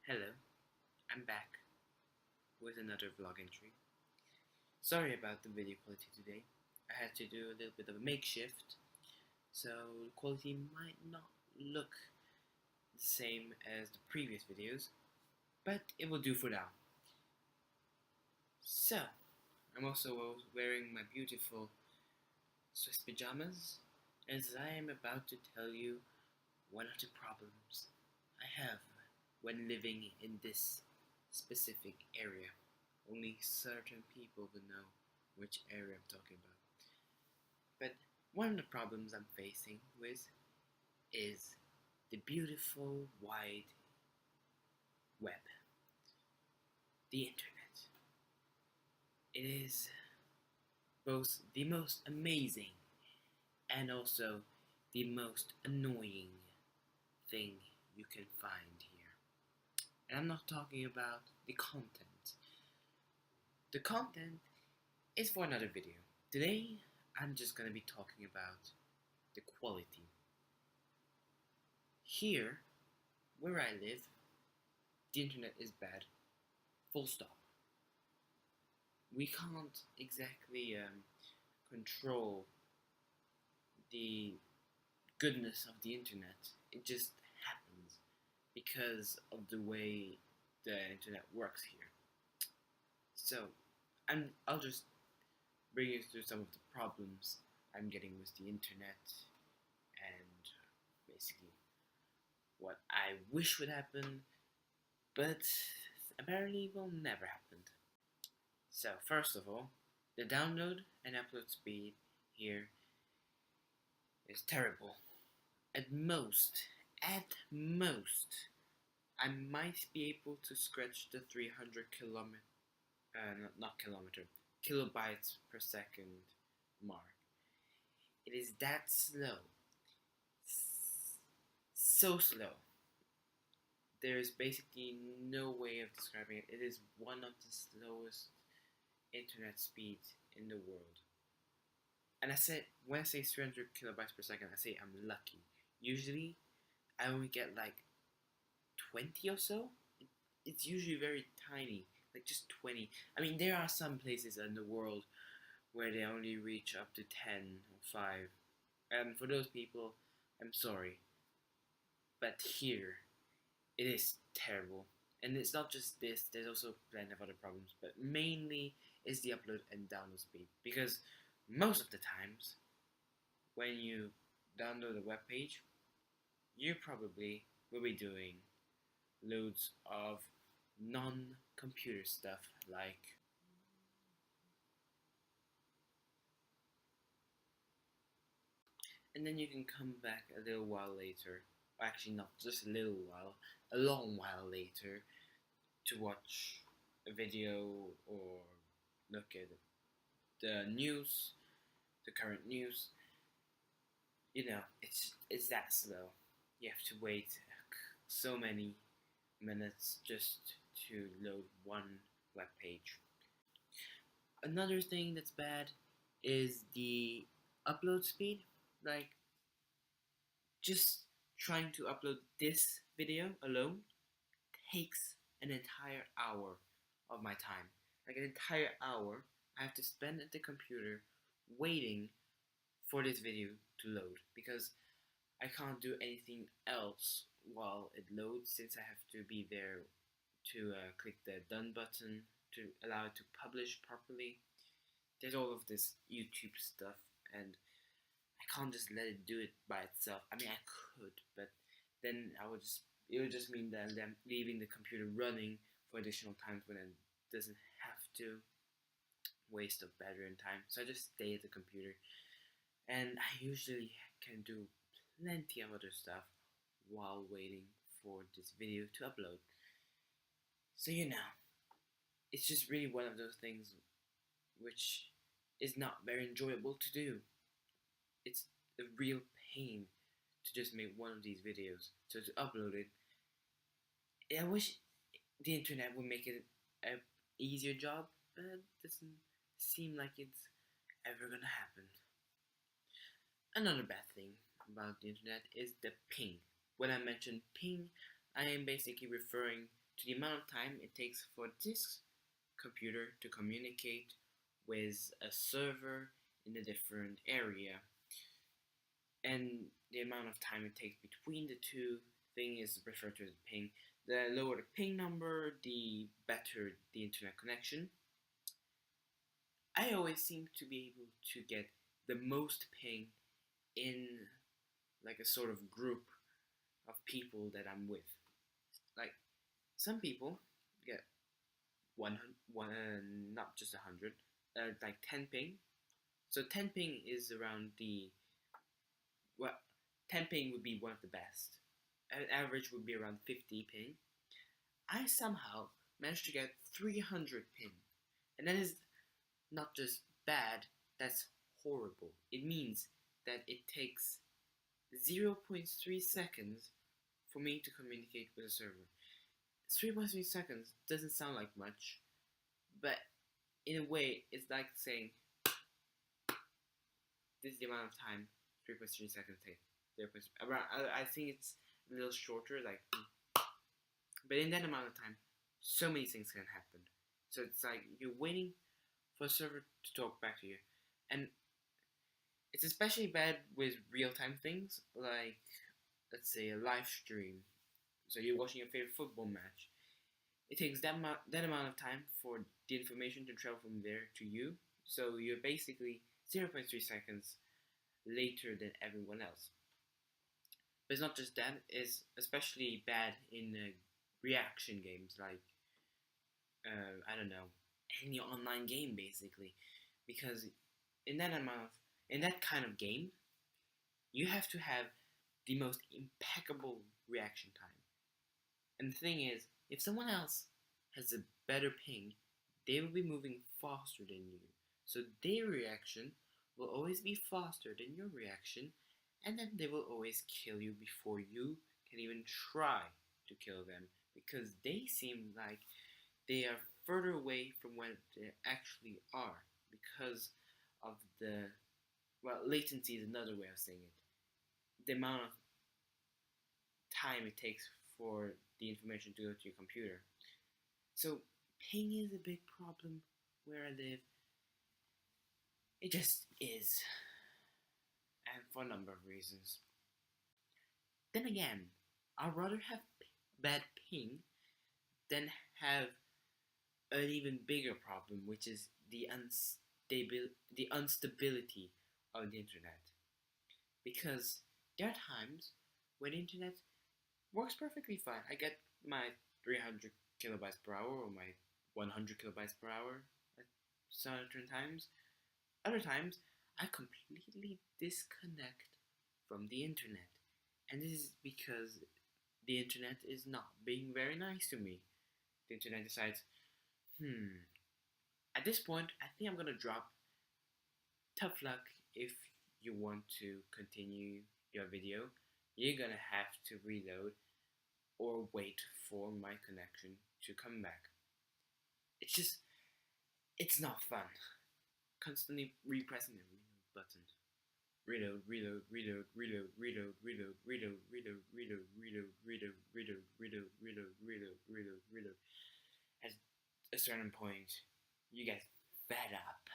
Hello, I'm back with another vlog entry. Sorry about the video quality today. I had to do a little bit of a makeshift, so the quality might not look the same as the previous videos, but it will do for now. So, I'm also wearing my beautiful Swiss pajamas, as I am about to tell you one of the problems I have when living in this specific area. Only certain people will know which area I'm talking about. But one of the problems I'm facing with is the beautiful wide web, the internet. It is both the most amazing and also the most annoying thing you can find here. And I'm not talking about the content. The content is for another video. Today, I'm just gonna be talking about the quality. Here, where I live, the internet is bad. Full stop. We can't exactly control the goodness of the internet. It just happens because of the way the internet works here. So, I'll just bring you through some of the problems I'm getting with the internet and basically what I wish would happen, but apparently will never happen. So first of all, the download and upload speed here is terrible. At most, I might be able to scratch the 300 not kilometer, kilobytes per second mark. It is that slow. So slow. There is basically no way of describing it. It is one of the slowest internet speeds in the world. And when I say 300 kilobytes per second, I say I'm lucky. Usually, I only get like 20 or so. It's usually very tiny, like just 20. I mean, there are some places in the world where they only reach up to 10 or 5. And for those people, I'm sorry. But here, it is terrible. And it's not just this, there's also plenty of other problems, but mainly is the upload and download speed. Because most of the times, when you download a web page, you probably will be doing loads of non-computer stuff like and then you can come back a little while later, actually not just a little while, a long while later, to watch a video or look at the news, the current news. You know, it's that slow. You have to wait so many minutes just to load one web page. Another thing that's bad is the upload speed. Like, just trying to upload this video alone takes an entire hour of my time. Like, an entire hour I have to spend at the computer waiting for this video to load because I can't do anything else while it loads, since I have to be there to click the done button to allow it to publish properly. There's all of this YouTube stuff, and I can't just let it do it by itself. I mean, I could, but then it would just mean that I'm leaving the computer running for additional times when it doesn't have to. Waste of battery and time. So I just stay at the computer, and I usually can do plenty of other stuff while waiting for this video to upload. So it's just really one of those things which is not very enjoyable to do. It's a real pain to just make one of these videos. So to upload it, I wish the internet would make it an easier job, but it doesn't seem like it's ever gonna happen. Another bad thing about the internet is the ping. When I mention ping, I am basically referring to the amount of time it takes for this computer to communicate with a server in a different area, and the amount of time it takes between the two thing is referred to as ping. The lower the ping number, the better the internet connection. I always seem to be able to get the most ping in like a sort of group of people that I'm with. Like some people get 100, not just 100, like 10 ping. So 10 ping is around the, well, 10 ping would be one of the best. An average would be around 50 ping. I somehow managed to get 300 ping. And that is not just bad, that's horrible. It means that it takes 0.3 seconds for me to communicate with a server. 3.3 seconds doesn't sound like much, but in a way, it's like saying this is the amount of time 3.3 seconds take. I think it's a little shorter, like, but in that amount of time, so many things can happen. So it's like you're waiting for a server to talk back to you, and it's especially bad with real-time things, like let's say a live stream. So you're watching your favorite football match. It takes that amount of time for the information to travel from there to you. So you're basically 0.3 seconds later than everyone else. But it's not just that, it's especially bad in reaction games like, I don't know, any online game basically. Because in that kind of game, you have to have the most impeccable reaction time. And the thing is, if someone else has a better ping, they will be moving faster than you. So their reaction will always be faster than your reaction, and then they will always kill you before you can even try to kill them, because they seem like they are further away from where they actually are because of the, well, latency is another way of saying it. The amount of time it takes for the information to go to your computer. So ping is a big problem where I live. It just is, and for a number of reasons. Then again, I'd rather have bad ping than have an even bigger problem, which is the instability of the internet. Because there are times when the internet works perfectly fine. I get my 300 kilobytes per hour or my 100 kilobytes per hour at certain times. Other times, I completely disconnect from the internet. And this is because the internet is not being very nice to me. The internet decides, at this point, I think I'm gonna drop. Tough luck if you want to continue your video. You're gonna have to reload or wait for my connection to come back. It's not fun. Constantly repressing the reload button. Reload, reload, reload, reload, reload, reload, reload, reload, reload, reload, reload, reload, reload, reload, reload, reload, reload. At a certain point, you get fed up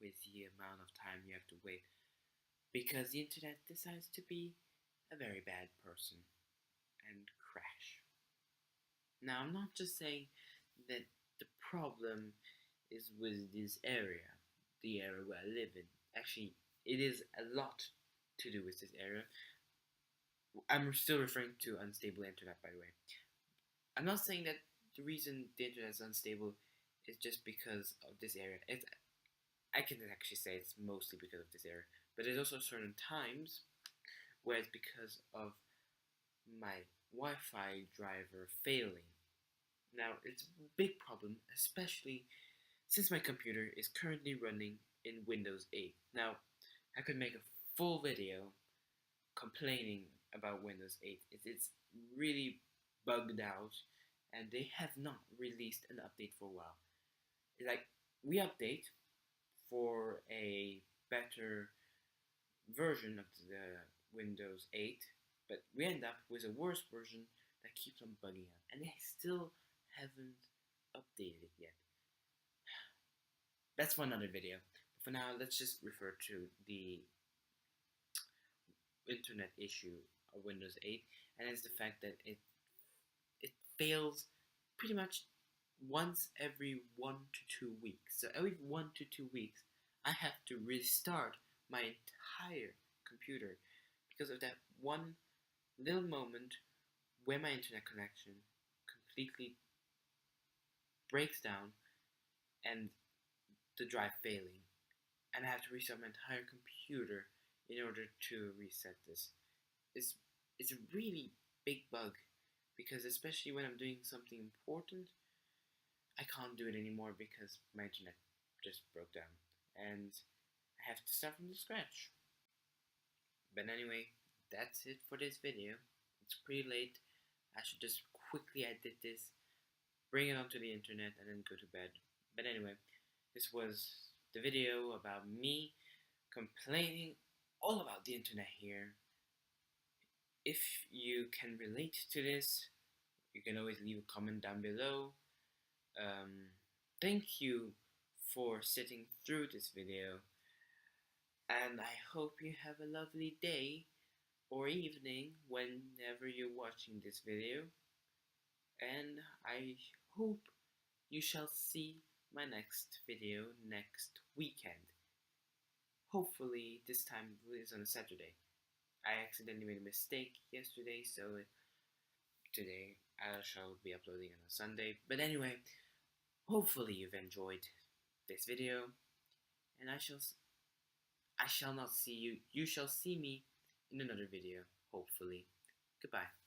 with the amount of time you have to wait because the internet decides to be a very bad person and crash. Now, I'm not just saying that the problem is with this area, the area where I live in. Actually, it is a lot to do with this area. I'm still referring to unstable internet, by the way. I'm not saying that the reason the internet is unstable is just because of this area. I can actually say it's mostly because of this area, but there's also certain times where it's because of my Wi-Fi driver failing. Now, it's a big problem, especially since my computer is currently running in Windows 8. Now, I could make a full video complaining about Windows 8. It's really bugged out, and they have not released an update for a while. It's like, we update for a better version of the Windows 8, but we end up with a worse version that keeps on bugging out, and they still haven't updated it yet. That's for another video. But for now, let's just refer to the internet issue of Windows 8, and it's the fact that it fails pretty much once every 1 to 2 weeks. So every 1 to 2 weeks, I have to restart my entire computer because of that one little moment where my internet connection completely breaks down and the drive failing, and I have to restart my entire computer in order to reset this. It's it's a really big bug because especially when I'm doing something important, I can't do it anymore because my internet just broke down and I have to start from scratch. But anyway, that's it for this video. It's pretty late. I should just quickly edit this, bring it onto the internet, and then go to bed. But anyway, this was the video about me complaining all about the internet here. If you can relate to this, you can always leave a comment down below. Thank you for sitting through this video, and I hope you have a lovely day or evening whenever you're watching this video, and I hope you shall see my next video next weekend. Hopefully this time is on a Saturday. I accidentally made a mistake yesterday, so today I shall be uploading on a Sunday. But anyway, hopefully you've enjoyed this video, and I shall not see you. You shall see me in another video, hopefully. Goodbye.